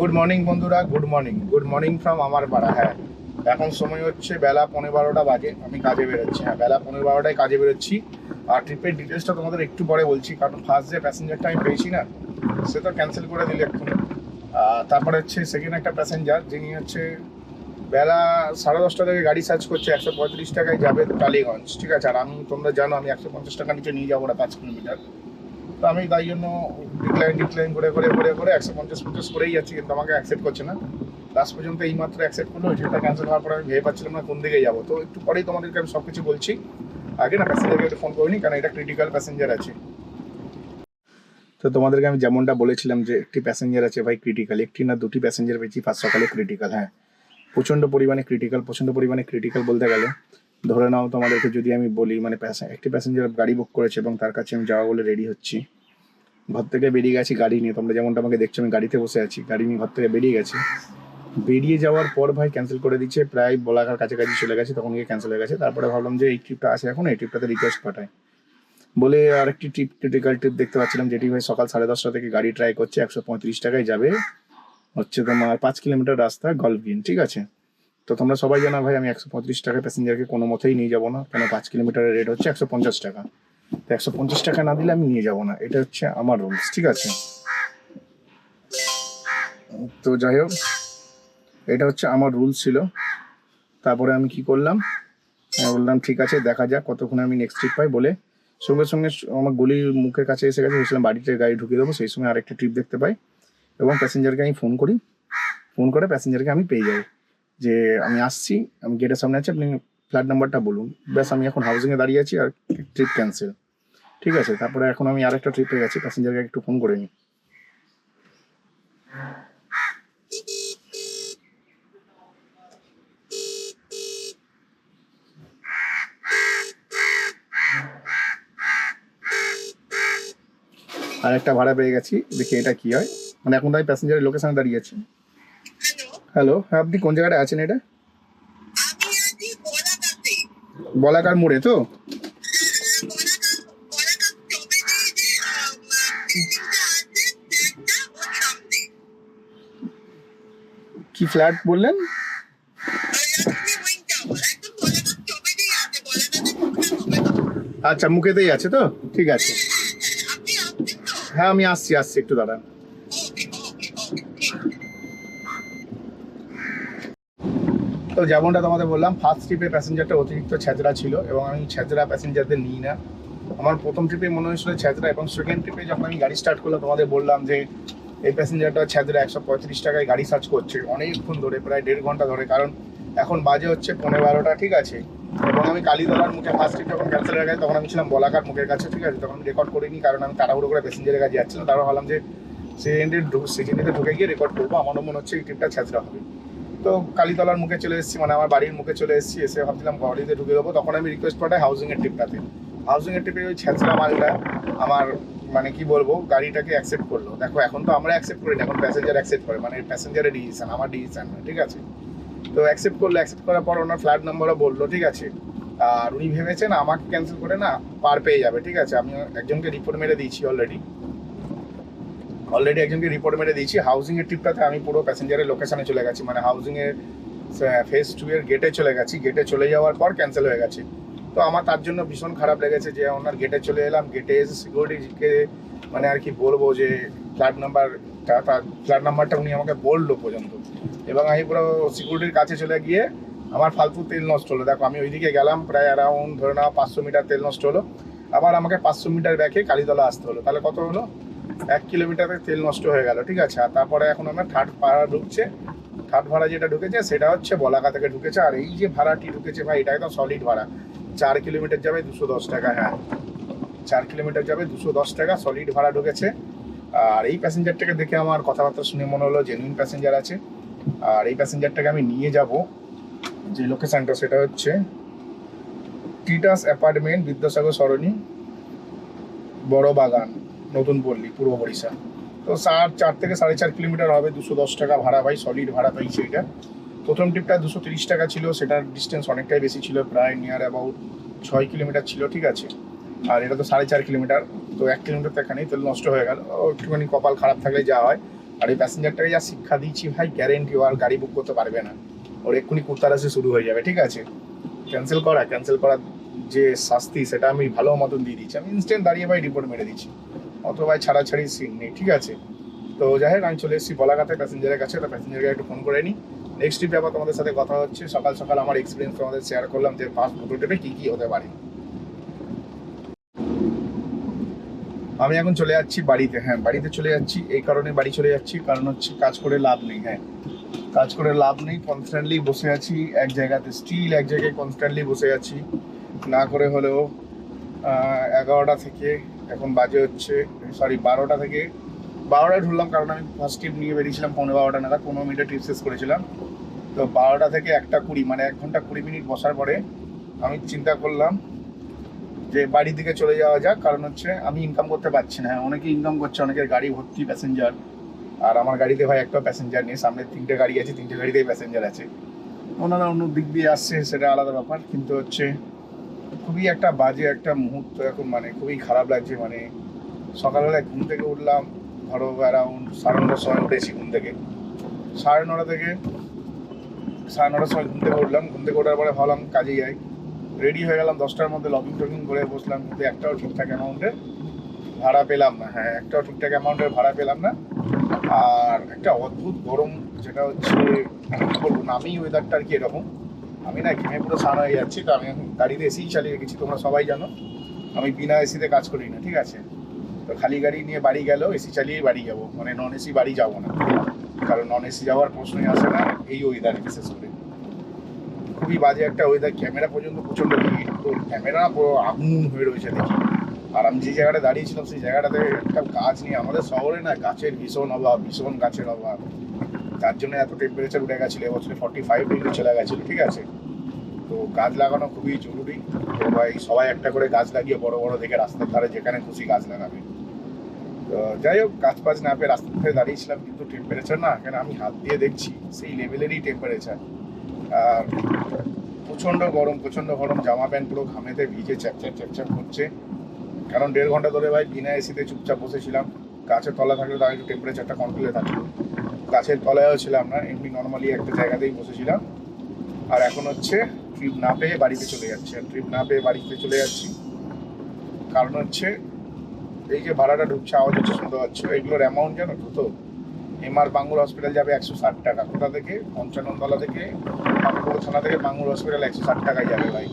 Good morning বন্ধুরা, good morning from আমার পাড়া। হ্যাঁ, এখন সময় হচ্ছে বেলা 12:15 বাজে। আমি কাজে বেরোচ্ছি। হ্যাঁ, বেলা 12:15টায় কাজে বেরোচ্ছি। আর ট্রিপের ডিটেলসটা তোমাদের একটু পরে বলছি, কারণ ফার্স্ট যে প্যাসেঞ্জারটা আমি পেয়েছি না, সে তো ক্যান্সেল করে দিলে এক্ষুনি। তারপরে হচ্ছে সেকেন্ড একটা প্যাসেঞ্জার, যিনি হচ্ছে বেলা 10:30 থেকে গাড়ি সার্চ করছে, 135 টাকায় যাবে টালিগঞ্জ, ঠিক আছে। আর আমি, তোমরা জানো, আমি 150 টাকা নিচে নিয়ে যাবো না 5 কিলোমিটার। তো আমি তাই জন্য ডিক্লাইন করে 150 করেই যাচ্ছি, কিন্তু আমাকে অ্যাকসেপ্ট করছে না। লাস্ট পর্যন্ত এই মাত্র অ্যাকসেপ্ট করলো। যেটা ক্যান্সেল হওয়ার পর আমি ভেবে পাচ্ছিলাম না কোন দিকে যাবো। তো একটু পরেই তোমাদেরকে আমি সব কিছু বলছি। আগে না প্যাসেঞ্জারকে একটু ফোন করিনি, কারণ এটা ক্রিটিক্যাল প্যাসেঞ্জার আছে। তো তোমাদেরকে আমি যেমনটা বলেছিলাম যে একটি প্যাসেঞ্জার আছে ভাই ক্রিটিক্যাল, একটি না দুটি প্যাসেঞ্জার পেয়েছি ফার্স্ট সকালে ক্রিটিক্যাল। হ্যাঁ, প্রচণ্ড পরিমাণে ক্রিটিক্যাল বলতে গেলে ধরে নাও তোমাদেরকে যদি আমি বলি, মানে একটি প্যাসেঞ্জার গাড়ি বুক করেছে এবং তার কাছে আমি যাওয়া বলে রেডি হচ্ছি। ঘর থেকে বেরিয়ে গেছি গাড়ি নিয়ে, তোমরা যেমনটা আমাকে দেখছো আমি গাড়িতে বসে আছি, গাড়ি নিয়ে ঘর থেকে বেরিয়ে গেছি। বেরিয়ে যাওয়ার পর ভাই ক্যান্সেল করে দিচ্ছে, প্রায় বলাকার কাছাকাছি চলে গেছে, তখন গিয়ে ক্যান্সেল হয়ে গেছে। তারপরে ভাবলাম যে এই ট্রিপটা আছে এখন, এই ট্রিপটাতে রিকোয়েস্ট পাঠায় বলে আরেকটি ক্রিটিক্যাল ট্রিপ দেখতে পাচ্ছিলাম, যেটি ভাই সকাল 10:30 থেকে গাড়ি ট্রাই করছে, 135 টাকায় যাবে হচ্ছে তোমার 5 কিলোমিটার রাস্তা গল্ফ গ্রিন, ঠিক আছে। তো তোমরা সবাই জানো ভাই আমি 135 টাকায় প্যাসেঞ্জারকে কোনো মতেই নিয়ে যাবো না, কেন 5 কিলোমিটারের রেট হচ্ছে 150 টাকা। তো 150 টাকা না দিলে আমি নিয়ে যাবো না, এটা হচ্ছে আমার রুলস, ঠিক আছে। তো যাই হোক, এটা হচ্ছে আমার রুলস ছিল। তারপরে আমি কি করলাম, আমি বললাম ঠিক আছে দেখা যাক কতক্ষণে আমি নেক্সট ট্রিপ পাই বলে সঙ্গে সঙ্গে আমার গলির মুখের কাছে এসে গেছে, ভেবেছিলাম বাড়িতে গাড়ি ঢুকিয়ে দেবো, সেই সময় আরেকটা ট্রিপ দেখতে পাই এবং প্যাসেঞ্জারকে আমি ফোন করি। ফোন করে প্যাসেঞ্জারকে আমি পেয়ে যাই যে আমি আসছি, আমি গেটের সামনে আছি, আপনি ফ্ল্যাট নাম্বারটা বলুন। ব্যাস, আমি এখন হাউজিংয়ে দাঁড়িয়ে আছি আর ট্রিপ ক্যান্সেল, ঠিক আছে। তারপরে এখন আমি আরেকটা ট্রিপে গেছি, প্যাসেঞ্জারকে একটু ফোন করে নিই। আর একটা ভাড়া পেয়ে গেছি, দেখি এটা কি হয়। মানে এখন তো আমি প্যাসেঞ্জারের লোকেশনে দাঁড়িয়ে আছি। হ্যালো, হ্যাঁ, আপনি কোন জায়গাটা আছেন? এটা বলাকার মোড়ে তো? কি ফ্ল্যাট বললেন? আচ্ছা, মুখেতেই আছে তো, ঠিক আছে। হ্যাঁ, আমি আসছি একটু দাঁড়ান। তো যেমনটা তোমাদের বললাম, ফার্স্ট ট্রিপে প্যাসেঞ্জারটা অতিরিক্ত ছ্যাচড়া ছিল এবং আমি ছ্যাচড়া প্যাসেঞ্জারদের নিই না। আমার প্রথম ট্রিপে মনে হয়েছিল ছ্যাচড়া, এবং সেকেন্ড ট্রিপে যখন আমি গাড়ি স্টার্ট করলাম তোমাদের বললাম যে এই প্যাসেঞ্জারটা ছ্যাচড়া, 135 টাকায় গাড়ি সার্চ করছে অনেকক্ষণ ধরে, প্রায় 1.5 ঘন্টা ধরে। কারণ এখন বাজে হচ্ছে 12:15, ঠিক আছে। এবং আমি কালীতলার মুখে ফার্স্ট ট্রিপ যখন ক্যান্সেল হয়ে গেছে, তখন আমি ছিলাম বলাকার মুখের কাছে, ঠিক আছে। তখন আমি রেকর্ড করিনি, কারণ আমি তাড়াহুড়ো করে প্যাসেঞ্জারের কাছে যাচ্ছিলাম। তারপর ভাবলাম যে সিজনেতে ঢুকে গিয়ে রেকর্ড করবো, আমারও মনে হচ্ছে এই ট্রিপটা ছ্যাচড়া হবে। তো কালীতলার মুখে চলে এসেছি, মানে আমার বাড়ির মুখে চলে এসেছি। এসে ভাবছিলাম গাড়িতে ঢুকে দেবো, তখন আমি রিকোয়েস্ট পাঠাই হাউজিংয়ের ট্রিপটাতে। হাউজিংয়ের ট্রিপে ওই ছ্যাঁচড়া মালটা আমার, মানে কি বলবো, গাড়িটাকে অ্যাকসেপ্ট করলো। দেখো, এখন তো আমরা অ্যাকসেপ্ট করি না, এখন প্যাসেঞ্জার অ্যাকসেপ্ট করে, মানে প্যাসেঞ্জারের ডিসিশন, আমার ডিসিশন না, ঠিক আছে। তো অ্যাকসেপ্ট করলো, অ্যাকসেপ্ট করার পর ওনার ফ্ল্যাট নাম্বারও বললো, ঠিক আছে। আর উনি ভেবেছেন আমাকে ক্যান্সেল করে না পার পেয়ে যাবে, ঠিক আছে। আমি একজনকে রিপোর্ট মেরে দিয়েছি অলরেডি একজনকে রিপোর্ট মেরে দিয়েছি। হাউজিংয়ের ট্রিপটাতে আমি পুরো প্যাসেঞ্জারের লোকেশনে চলে গেছি, মানে হাউজিংয়ের ফেজ 2 এর গেটে চলে গেছি। গেটে চলে যাওয়ার পর ক্যান্সেল হয়ে গেছে। তো আমার তার জন্য ভীষণ খারাপ লেগেছে যে ওনার গেটে চলে এলাম, গেটে এসে সিকিউরিটিকে মানে আর কি বলবো যে ফ্ল্যাট নাম্বারটা উনি আমাকে বললো পর্যন্ত, এবং আমি পুরো সিকিউরিটির কাছে চলে গিয়ে আমার ফালতু তেল নষ্ট হলো। দেখো, আমি ওইদিকে গেলাম, প্রায় অ্যারাউন্ড ধরে নাও 500 মিটার তেল নষ্ট হলো। আবার আমাকে 500 মিটার ব্যাকে কালীতলা আসতে হলো, তাহলে কত হলো? 1 কিলোমিটারে তেল নষ্ট হয়ে গেল, ঠিক আছে। আর তারপরে এখন আমরা থার্ড ভাড়া ঢুকছে, থার্ড ভাড়া যেটা ঢুকেছে সেটা হচ্ছে বলাকা থেকে ঢুকেছে। আর এই যে ভাড়াটি ঢুকেছে ভাই, এটা একদম সলিড ভাড়া। 4 কিলোমিটার যাবে 210 টাকা। হ্যাঁ, 4 কিলোমিটার যাবে 210 টাকা সলিড ভাড়া ঢুকেছে। আর এই প্যাসেঞ্জারটাকে দেখে আমার কথাবার্তা শুনে মনে হলো জেনুইন প্যাসেঞ্জার আছে। আর এই প্যাসেঞ্জারটাকে আমি নিয়ে যাব যে লোকেশনটা, সেটা হচ্ছে টিটাস অ্যাপার্টমেন্ট, বিদ্যাসাগর সরণি, বড় বাগান, নতুন পল্লী, পূর্ব বরিশাল। তো 4 থেকে 4.5 কিলোমিটার হবে, 210 টাকা ভাড়া ভাই, সলিড ভাড়া পাইছে এটা। প্রথম ট্রিপটা 230 টাকা ছিল, সেটার ডিস্টেন্স অনেকটাই বেশি ছিল, প্রায় নিয়ার অ্যাবাউট 6 কিলোমিটার ছিল, ঠিক আছে। আর এটা তো 4.5 কিলোমিটার, তো 1 কিলোমিটার তো এখানেই তেল নষ্ট হয়ে গেল। একটুখানি কপাল খারাপ থাকলে যা হয়। আর এই প্যাসেঞ্জারটাকে যা শিক্ষা দিচ্ছি ভাই, গ্যারেন্টি ও আর গাড়ি বুক করতে পারবে না, ওর এক্ষুনি কুত্তারাসি শুরু হয়ে যাবে। ঠিক আছে, ক্যান্সেল করার যে শাস্তি সেটা আমি ভালো মতন দিয়ে দিচ্ছি। আমি ইনস্ট্যান্ট দাঁড়িয়ে ভাই রিপোর্ট মেরে দিচ্ছি, অত ভাই ছাড়াছাড়ি সিন নেই। ঠিক আছে, তো যাই হোক আমি চলে এসেছি বলাকাতে প্যাসেঞ্জারের কাছে। তো প্যাসেঞ্জারকে একটু ফোন করে নিই, নেক্সট ট্রিপে আবার তোমাদের সাথে কথা হচ্ছে। সকাল সকাল আমার এক্সপিরিয়েন্স তোমাদের শেয়ার করলাম যে ফার্স্ট দুটো ট্রিপে কী কী হতে পারে। আমি এখন চলে যাচ্ছি বাড়িতে। হ্যাঁ, বাড়িতে চলে যাচ্ছি এই কারণে বাড়ি চলে যাচ্ছি, কারণ হচ্ছে কাজ করে লাভ নেই। হ্যাঁ, কাজ করে লাভ নেই, কনস্ট্যান্টলি বসে আছি এক জায়গাতে, স্টিল এক জায়গায় কনস্ট্যান্টলি বসে আছি। না করে হলেও 11টা থেকে এখন বাজে হচ্ছে 12টা থেকে 12টায় ঢুকলাম, কারণ আমি ফার্স্ট ট্রিপ নিয়ে বেরিয়েছিলাম 12:15 নাগাদ, 15 মিনিটে ট্রিপ শেষ করেছিলাম। তো 12টা থেকে 1:20 মানে 1 ঘন্টা 20 মিনিট বসার পরে আমি চিন্তা করলাম যে বাড়ির দিকে চলে যাওয়া যাক, কারণ হচ্ছে আমি ইনকাম করতে পারছি না। হ্যাঁ, অনেকে ইনকাম করছে, অনেকের গাড়ি ভর্তি প্যাসেঞ্জার, আর আমার গাড়িতে ভাই একটা প্যাসেঞ্জার নেই। সামনে 3টে গাড়ি আছে, 3টে গাড়িতেই প্যাসেঞ্জার আছে। ওনারা অন্য দিক দিয়ে আসছে, সেটা আলাদা ব্যাপার, কিন্তু হচ্ছে খুবই একটা বাজে একটা মুহূর্ত এখন, মানে খুবই খারাপ লাগছে। মানে সকালবেলায় ঘুম থেকে উঠলাম, ধরো অ্যারাউন্ড 9:30 সময় উঠেছি ঘুম থেকে, 9:30 থেকে 9:30 সময় ঘুম থেকে উঠলাম। ঘুম থেকে ওঠার পরে ভাবলাম কাজে যাই, রেডি হয়ে গেলাম 10টার মধ্যে, লগিং টগিং করে বসলাম, কিন্তু একটাও ঠিকঠাক অ্যামাউন্টের ভাড়া পেলাম না। হ্যাঁ, একটাও ঠিকঠাক অ্যামাউন্টের ভাড়া পেলাম না। আর একটা অদ্ভুত গরম, যেটা হচ্ছে কি বলবো, নামেই ওয়েদারটা আর কি এরকম। আমি না ঘেমে পুরো স্নান হয়ে যাচ্ছি। তো আমি এখন গাড়িতে এসিই চালিয়ে রেখেছি, তোমরা সবাই জানো আমি বিনা এসিতে কাজ করি না। ঠিক আছে, তো খালি গাড়ি নিয়ে বাড়ি গেলেও এসি চালিয়েই বাড়ি যাবো, মানে নন এসি বাড়ি যাবো না, কারণ নন এসি যাওয়ার প্রশ্নই আসে না এই ওয়েদারে। বিশেষ করে খুবই বাজে একটা ওয়েদার, ক্যামেরা পর্যন্ত প্রচণ্ড ভিড়, তো ক্যামেরা পুরো আগুন হয়ে রয়েছে দেখি। আর আমি যে জায়গাটা দাঁড়িয়েছিলাম সেই জায়গাটাতে একটা গাছ নিয়ে, আমাদের শহরে না গাছের ভীষণ অভাব, ভীষণ গাছের অভাব, তার জন্য এত টেম্পারেচার উঠে গেছিলো। এবছরে 45 ডিগ্রি চলে গেছিলো। ঠিক আছে, তো গাছ লাগানো খুবই জরুরি। তো ভাই সবাই একটা করে গাছ লাগিয়ে বড় বড় দেখে রাস্তার ধারে যেখানে খুশি গাছ লাগাবে। তো যাই হোক, গাছ ফাছ না পেয়ে রাস্তার ধারে দাঁড়িয়েছিলাম, কিন্তু টেম্পারেচার না, কেন আমি হাত দিয়ে দেখছি সেই লেভেলেরই টেম্পারেচার। আর প্রচণ্ড গরম, জামা প্যান্ট পুরো ঘামেতে ভিজে চ্যাপচ্যাপ করছে। কারণ 1.5 ঘন্টা ধরে ভাই বিনা এসিতে চুপচাপ বসেছিলাম। গাছের তলা থাকলে তার একটু টেম্পারেচারটা কন্ট্রোলে থাকতো, গাছের তলায়ও ছিলাম না, এমনি নর্মালি একটা জায়গাতেই বসেছিলাম। আর এখন হচ্ছে ট্রিপ না পেয়ে বাড়িতে চলে যাচ্ছি। আর ট্রিপ না পেয়ে বাড়িতে চলে যাচ্ছি কারণ হচ্ছে এই যে ভাড়াটা ঢুকছে, আওয়াজ হচ্ছে, শুনতে পাচ্ছ, এগুলোর অ্যামাউন্ট জানো তো? এমআর বাঙ্গুর হসপিটাল যাবে 160 টাকা, কোথা থেকে? পঞ্চাননতলা থেকে, বাঙ্গুর থানা থেকে বাঙ্গুর হসপিটাল 160 টাকায় যাবে ভাই।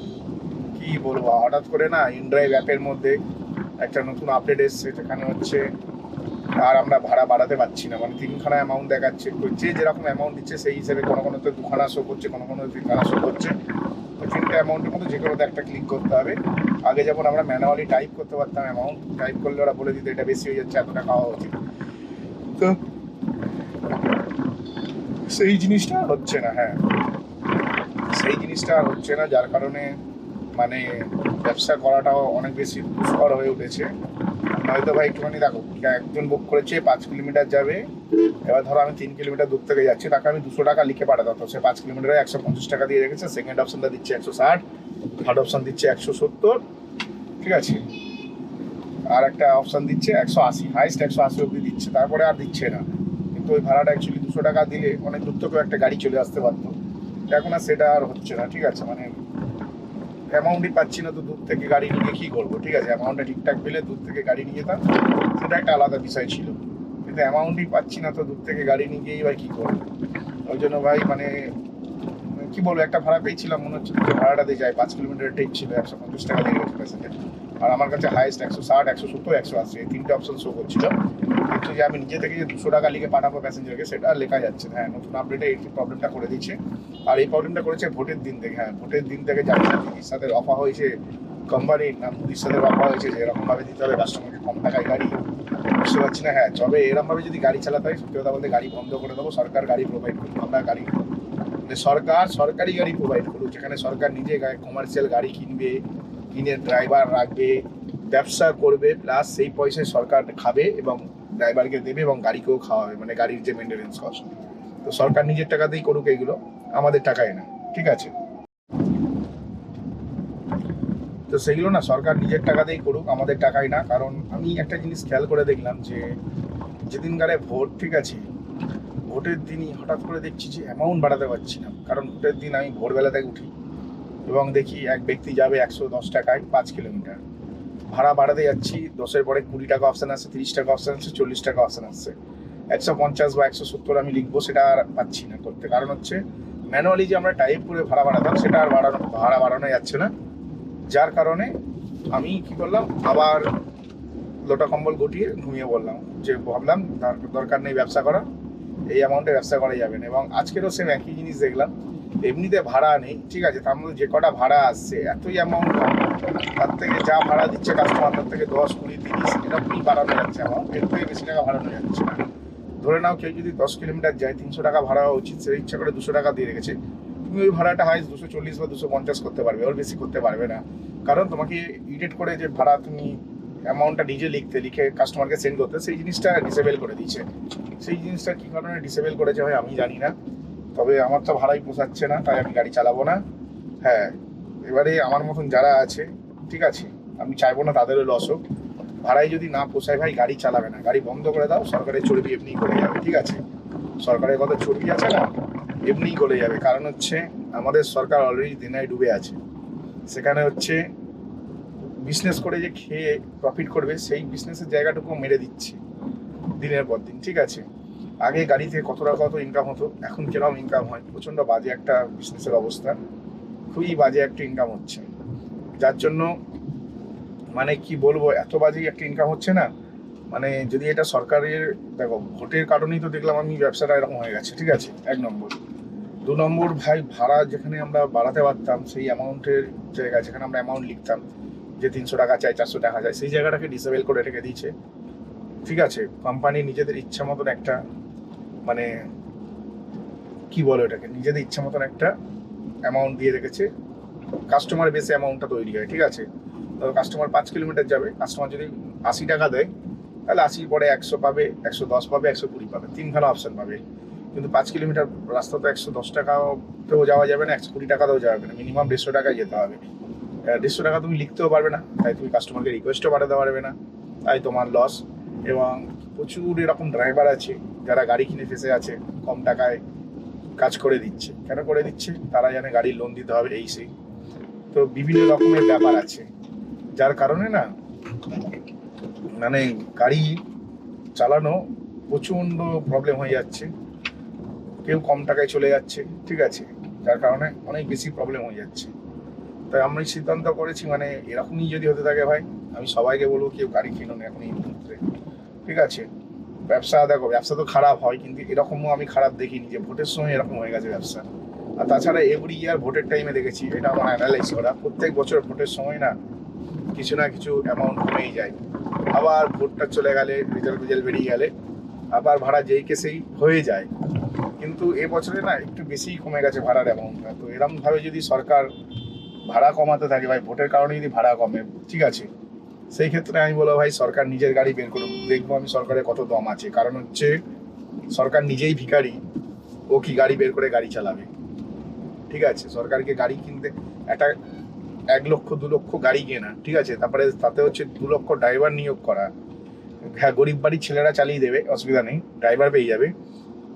কি বলবো, হঠাৎ করে না ইনড্রাইভ অ্যাপের মধ্যে একটা নতুন আপডেট এসছে, যেখানে হচ্ছে আর আমরা ভাড়া বাড়াতে পারছি না, মানে 3খানা অ্যামাউন্ট দেখাচ্ছে। তো যে যেরকম অ্যামাউন্ট দিচ্ছে সেই হিসেবে কোনো কোনোতে 2খানা শো করছে, কোনো 3খানা শো করছে। তো 3টে অ্যামাউন্টের মধ্যে যে কোনোতে একটা ক্লিক করতে হবে। আগে যেমন আমরা ম্যানুয়ালি টাইপ করতে পারতাম, অ্যামাউন্ট টাইপ করলে ওরা বলে দিত এটা বেশি হয়ে যাচ্ছে, এত টাকা হওয়া উচিত। তো সেই জিনিসটা হচ্ছে না। হ্যাঁ, সেই জিনিসটা হচ্ছে না, যার কারণে মানে ব্যবসা করাটাও অনেক বেশি দুষ্কর হয়ে উঠেছে। হয়তো ভাই একটুখানি দেখো, একজন বুক করেছে 5 কিলোমিটার যাবে, এবার ধরো আমি 3 কিলোমিটার দূর থেকে যাচ্ছি, তাকে আমি 200 টাকা লিখে পাঠাতাম, তো সে 5 কিলোমিটারে 150 টাকা দিয়ে রেখেছে। সেকেন্ড অপশনটা দিচ্ছে 160, থার্ড অপশন দিচ্ছে 170। ঠিক আছে, আর একটা অপশন দিচ্ছে 180, হাইস্ট 180 অব্দি দিচ্ছে, তারপরে আর দিচ্ছে না। কিন্তু ওই ভাড়াটা অ্যাকচুয়ালি 200 টাকা দিলে অনেক দূর থেকেও একটা গাড়ি চলে আসতে পারতো, এখন আর সেটা আর হচ্ছে না। ঠিক আছে, মানে অ্যামাউন্টই পাচ্ছি না, তো দূর থেকে গাড়ি নিয়ে কী করবো? ঠিক আছে, অ্যামাউন্টটা ঠিকঠাক পেলে দূর থেকে গাড়ি নিয়ে যেতাম, সেটা একটা আলাদা বিষয় ছিল, কিন্তু অ্যামাউন্টই পাচ্ছি না, তো দূর থেকে গাড়ি নিয়ে গিয়েই ভাই কী করবো? ওই জন্য ভাই মানে কী বলবো, একটা ভাড়া পেয়েছিলাম, মনে হচ্ছে যে ভাড়াটা দিয়ে যায়, 5 কিলোমিটারের ট্রিপ ছিল, 150 টাকা দিয়ে গেছে প্যাসেঞ্জার। আর আমার কাছে হাইস্ট 160, 170, 180 এই 3টে অপশন শো করছিল। কিন্তু যে আমি নিজে থেকে যে 200 টাকা লিখে পাঠাবো প্যাসেঞ্জারকে, সেটা আর লেখা যাচ্ছে না। হ্যাঁ, নতুন আপডেটে এই প্রবলেমটা করে দিচ্ছে। আর এই প্রবলেমটা করেছে ভোটের দিন থেকে। হ্যাঁ, ভোটের দিন থেকে জানি না দিদির সাথে রফা হয়েছে কোম্পানির, না মোদির সাথে রফা হয়েছে যে এরকমভাবে দিতে হবে কাস্টমারকে কম টাকায় গাড়ি, বুঝতে পারছি না। হ্যাঁ, তবে এরকমভাবে যদি গাড়ি চালাতে হয়, সত্যি কথা বলতে গাড়ি বন্ধ করে দেবো, সরকার গাড়ি প্রোভাইড করবো। আমরা গাড়ি সরকারি গাড়ি প্রোভাইড করুক, যেখানে সরকার নিজে কমার্শিয়াল গাড়ি কিনবে, কিনে ড্রাইভার রাখবে, ব্যবসা করবে, প্লাস সেই পয়সায় সরকার খাবে এবং ড্রাইভারকে দেবে এবং গাড়িকেও খাওয়াবে, মানে গাড়ির যে মেনটেনেন্স কস্ট। তো সরকার নিজের টাকাতেই করুক এইগুলো, আমাদের টাকায় না। ঠিক আছে, তো সেগুলো না সরকার নিজের টাকাতেই করুক, আমাদের টাকায় না। কারণ আমি একটা জিনিস খেয়াল করে দেখলাম যে যেদিনকারে ভোট, ঠিক আছে, ভোটের দিনই হঠাৎ করে দেখছি যে অ্যামাউন্ট বাড়াতে পারছি না, কারণ ভোটের দিন আমি ভোরবেলা থেকে উঠি এবং দেখি এক ব্যক্তি যাবে 110 টাকায় 5 কিলোমিটার, ভাড়া বাড়াতে যাচ্ছি, 10-এর পরে 20 টাকা অপশান আসছে, 30 টাকা অপশান আসছে, 40 টাকা অপশান আসছে, 150 বা 170 আমি লিখবো, সেটা আর পাচ্ছি না করতে। কারণ হচ্ছে ম্যানুয়ালি যে আমরা টাইপ করে ভাড়া বাড়াতাম সেটা আর ভাড়া বাড়ানো যাচ্ছে না। যার কারণে আমি কি করলাম, আবার লোটা কম্বল গুটিয়ে ঘুমিয়ে পড়লাম, যে ভাবলাম দরকার নেই ব্যবসা করা, এই অ্যামাউন্টে ব্যবসা করা যাবে না। এবং আজকেরও সেম একই জিনিস দেখলাম, এমনিতে ভাড়া নেই, ঠিক আছে, তার মধ্যে যে কটা ভাড়া আসছে এতই অ্যামাউন্ট কম, তার থেকে যা ভাড়া দিচ্ছে কাস্টমার তার থেকে 10, 20, 30 এরকমই বাড়ানো যাচ্ছে অ্যামাউন্ট, এর থেকে বেশি টাকা বাড়ানো যাচ্ছে না। ধরে নাও কেউ যদি 10 কিলোমিটার যায় 300 টাকা ভাড়া হওয়া উচিত, সে ইচ্ছা করে 200 টাকা দিয়ে রেখেছে, তুমি ওই ভাড়াটা হাইস 240 বা 250 করতে পারবে, ওর বেশি করতে পারবে না। কারণ তোমাকে ইডিট করে যে ভাড়া তুমি অ্যামাউন্টটা নিজে লিখে কাস্টমারকে সেন্ড করতে, সেই জিনিসটা ডিসেবল করে দিয়েছে। সেই জিনিসটা কী কারণে ডিসেবল করেছে ভাই আমি জানি না, তবে আমার তো ভাড়াই পোষাচ্ছে না, তাই আমি গাড়ি চালাবো না। হ্যাঁ, এবারে আমার মতন যারা আছে, ঠিক আছে, আমি চাইবো না তাদেরও লস হোক। ভাড়াই যদি না পোষায় ভাই গাড়ি চালাবে না, গাড়ি বন্ধ করে দাও, সরকারের চর্বি এমনিই করে যাবে, ঠিক আছে, সরকারের কত চর্বি আছে না, এমনিই গলে যাবে। কারণ হচ্ছে আমাদের সরকার অলরেডি দিনায় ডুবে আছে, সেখানে হচ্ছে বিজনেস করে যে খেয়ে প্রফিট করবে সেই বিজনেসের জায়গাটুকু মেরে দিচ্ছে দিনের পর দিন, ঠিক আছে। আগে গাড়িতে কত টাকা কত ইনকাম হতো, এখন কিরকম ইনকাম হয়, প্রচণ্ড বাজে একটা বিজনেসের অবস্থা, খুবই বাজে একটা ইনকাম হচ্ছে। যার জন্য মানে কি বলবো, এত বাজে একটা ইনকাম হচ্ছে না, মানে যদি এটা সরকারের, দেখো ভোটের কারণেই তো দেখলাম আমি ব্যবসাটা এরকম হয়ে গেছে, ঠিক আছে, 1 নম্বর। 2 নম্বর ভাই, ভাড়া যেখানে আমরা বাড়াতে পারতাম সেই অ্যামাউন্টের জায়গায়, যেখানে আমরা অ্যামাউন্ট লিখতাম যে 300 টাকা চাই, 400 টাকা চাই, সেই জায়গাটাকে ডিসেবল করে রেখে দিয়েছে, ঠিক আছে। কোম্পানি নিজেদের ইচ্ছা মতন একটা, মানে কি বলো এটাকে, নিজেদের ইচ্ছা মতন একটা অ্যামাউন্ট দিয়ে রেখেছে, কাস্টমার বেসে অ্যামাউন্টটা তৈরি হয়, ঠিক আছে। তো কাস্টমার 5 কিলোমিটার যাবে, কাস্টমার যদি 80 টাকা দেয়, তাহলে 80 পরে 100 পাবে, 110 পাবে, 120 পাবে, 3খানা অপশন পাবে। কিন্তু 5 কিলোমিটার রাস্তা তো 110 টাকাতেও যাওয়া যাবে না, 120 টাকাতেও যাওয়া যাবে না, মিনিমাম 150 টাকায় যেতে হবে। 150 টাকা তুমি লিখতেও পারবে না, তাই তুমি কাস্টমারকে রিকোয়েস্টও পাঠাতে পারবে না, তাই তোমার লস। এবং প্রচুর এরকম ড্রাইভার আছে যারা গাড়ি কিনে ফেসে আছে, কম টাকায় কাজ করে দিচ্ছে। কেন করে দিচ্ছে, তারা জানে গাড়ির লোন দিতে হবে, এই সেই, তো বিভিন্ন রকমের ব্যাপার আছে, যার কারণে না মানে গাড়ি চালানো প্রচণ্ড প্রবলেম হয়ে যাচ্ছে। কেউ কম টাকায় চলে যাচ্ছে, ঠিক আছে, যার কারণে অনেক বেশি প্রবলেম হয়ে যাচ্ছে। তাই আমি সিদ্ধান্ত করেছি, মানে এরকমই যদি হতে থাকে ভাই, আমি সবাইকে বলবো কেউ গাড়ি কিনো না এখন এই মুহূর্তে, ঠিক আছে। ব্যবসা দেখো, ব্যবসা তো খারাপ হয়, কিন্তু এরকমও আমি খারাপ দেখিনি যে ভোটের সময় এরকম হয়ে গেছে ব্যবসা। আর তাছাড়া এভরি ইয়ার ভোটের টাইমে দেখেছি, এটা আমার অ্যানালাইজ করা, প্রত্যেক বছর ভোটের সময় না কিছু না কিছু অ্যামাউন্ট কমেই যায়। আবার ভোটটা চলে গেলে, রেজাল্ট বেরিয়ে গেলে আবার ভাড়া যেই কেসেই হয়ে যায়। কিন্তু এবছরে না একটু বেশিই কমে গেছে ভাড়ার অ্যামাউন্টটা। তো এরকমভাবে যদি সরকার ভাড়া কমাতে থাকে ভাই, ভোটের কারণে যদি ভাড়া কমে, ঠিক আছে, সেই ক্ষেত্রে আমি বলবো ভাই সরকার নিজের গাড়ি বের করুক, দেখবো আমি সরকারের কত দম আছে। কারণ হচ্ছে সরকার নিজেই ভিখারি, ও কি গাড়ি বের করে গাড়ি চালাবে, ঠিক আছে। সরকারকে গাড়ি কিনতে একটা 1 লক্ষ 2 লক্ষ গাড়ি কেনা, ঠিক আছে, তারপরে তাতে হচ্ছে 2 লক্ষ ড্রাইভার নিয়োগ করা। হ্যাঁ, গরিব বাড়ির ছেলেরা চালিয়ে দেবে, অসুবিধা নেই, ড্রাইভার পেয়ে যাবে,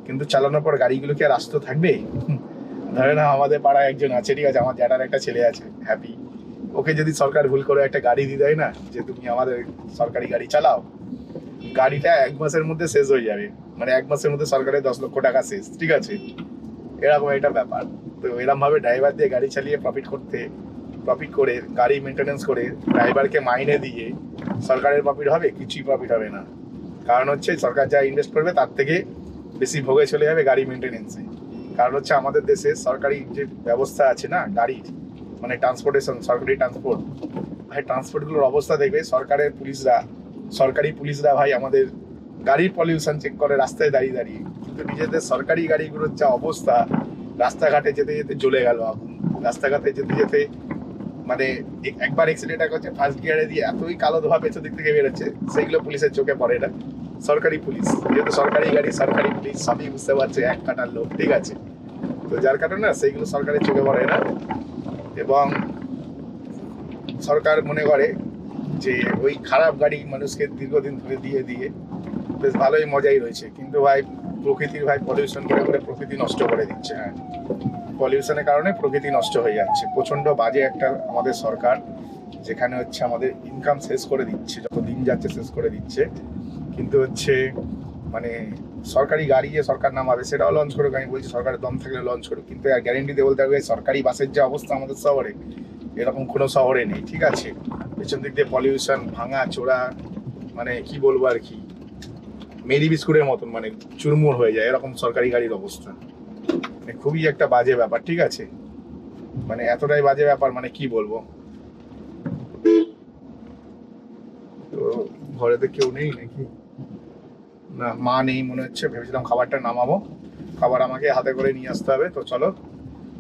কিন্তু চালানোর পর গাড়িগুলো কি আর আসতে থাকবে? ধরে না আমাদের পাড়ায় একজন আছে, ঠিক আছে, আমার জ্যাঠার একটা ছেলে আছে হ্যাপি, ওকে যদি সরকার ভুল করে একটা গাড়ি দিয়ে দেয় না, যে তুমি আমাদের সরকারি গাড়ি চালাও, গাড়িটা 1 মাসের মধ্যে শেষ হয়ে যাবে, মানে 1 মাসের মধ্যে সরকারের 10 লক্ষ টাকা শেষ, ঠিক আছে, এরকম একটা ব্যাপার। তো এরকম ভাবে ড্রাইভার দিয়ে গাড়ি চালিয়ে প্রফিট করে গাড়ি মেনটেনেন্স করে ড্রাইভারকে মাইনে দিয়ে সরকারের প্রফিট হবে? কিছুই প্রফিট হবে না। কারণ হচ্ছে সরকার যা ইনভেস্ট করবে তার থেকে বেশি ভোগে চলে যাবে গাড়ি মেনটেনেন্সে। কারণ হচ্ছে আমাদের দেশে সরকারি যে ব্যবস্থা আছে না গাড়ির, মানে ট্রান্সপোর্টেশন, সরকারি ট্রান্সপোর্ট, ভাই ট্রান্সপোর্টগুলোর অবস্থা দেখবে, সরকারি পুলিশরা ভাই আমাদের গাড়ির পলিউশন চেক করে রাস্তায় দাঁড়িয়ে দাঁড়িয়ে, কিন্তু নিজেদের সরকারি গাড়িগুলোর যা অবস্থা, রাস্তাঘাটে যেতে যেতে জ্বলে গেল আগুন, রাস্তাঘাটে যেতে যেতে মানে একবার অ্যাক্সিডেন্ট করছে ফার্স্ট গিয়ারে দিয়ে, এতই কালো ধোয়া পেছন দিক থেকে বেরোচ্ছে, সেইগুলো পুলিশের চোখে পড়ে না। সরকারি পুলিশ, যেহেতু সরকারি গাড়ি, সরকারি পুলিশ সবই বুঝতে পারছে, এক কাটার লোক, ঠিক আছে, তো যার কারণে না সেইগুলো সরকারের চোখে পড়ে না। এবং সরকার মনে করে যে ওই খারাপ গাড়ি মানুষকে দীর্ঘদিন ধরে দিয়ে দিয়ে বেশ ভালোই মজাই রয়েছে। কিন্তু ভাই প্রকৃতির ভাই পলিউশন করে করে প্রকৃতি নষ্ট করে দিচ্ছে। হ্যাঁ, পলিউশনের কারণে প্রকৃতি নষ্ট হয়ে যাচ্ছে। প্রচণ্ড বাজে একটা আমাদের সরকার, যেখানে হচ্ছে আমাদের ইনকাম শেষ করে দিচ্ছে, যত দিন যাচ্ছে শেষ করে দিচ্ছে। কিন্তু হচ্ছে মানে সরকারি গাড়ি যে সরকার নামাবে সেটাও লঞ্চ করুক, আমি বলছি সরকারের দম থাকলে লঞ্চ করুক, কিন্তু আর গ্যারেন্টি দিয়ে বলতে হবে সরকারি বাসের যে অবস্থা আমাদের শহরে, এরকম কোনো শহরে নেই। ঠিক আছে, পেছন দিক দিয়ে পলিউশন, ভাঙা চোরা, মানে কি বলবো আর কি, মেরি বিস্কুটের মতন মানে চুরমুর হয়ে যায় এরকম সরকারি গাড়ির অবস্থা। মানে খুবই একটা বাজে ব্যাপার। ঠিক আছে, মানে এতটাই বাজে ব্যাপার, মানে কি বলবো। তো ঘরেতে কেউ নেই নাকি? না, মা নেই মনে হচ্ছে। ভেবেছিলাম খাবারটা নামাবো, খাবার আমাকে হাতে করে নিয়ে আসতে হবে। তো চলো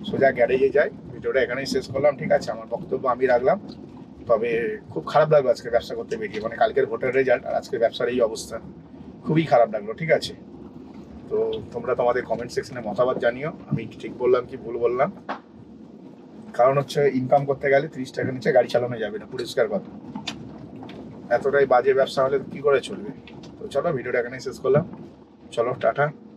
সোজা গ্যারেজে যাই। ভিডিওটা এখানেই শেষ করলাম। ঠিক আছে, আমার বক্তব্য আমি রাখলাম। তবে খুব খারাপ লাগলো আজকে ব্যবসা করতে বেরিয়ে, মানে কালকের ভোটের রেজাল্ট আর আজকে ব্যবসার এই অবস্থা, খুবই খারাপ লাগলো। ঠিক আছে, তো তোমরা তোমাদের কমেন্ট সেকশনে মতামত জানিও আমি ঠিক বললাম কি ভুল বললাম। কারণ হচ্ছে ইনকাম করতে গেলে 30 টাকা নিচে গাড়ি চালানো যাবে না, পরিষ্কার কথা। এতটাই বাজে ব্যবসা হলে কি করে চলবে। তো চলো ভিডিওটা এখানেই শেষ করলাম। চলো টাটা।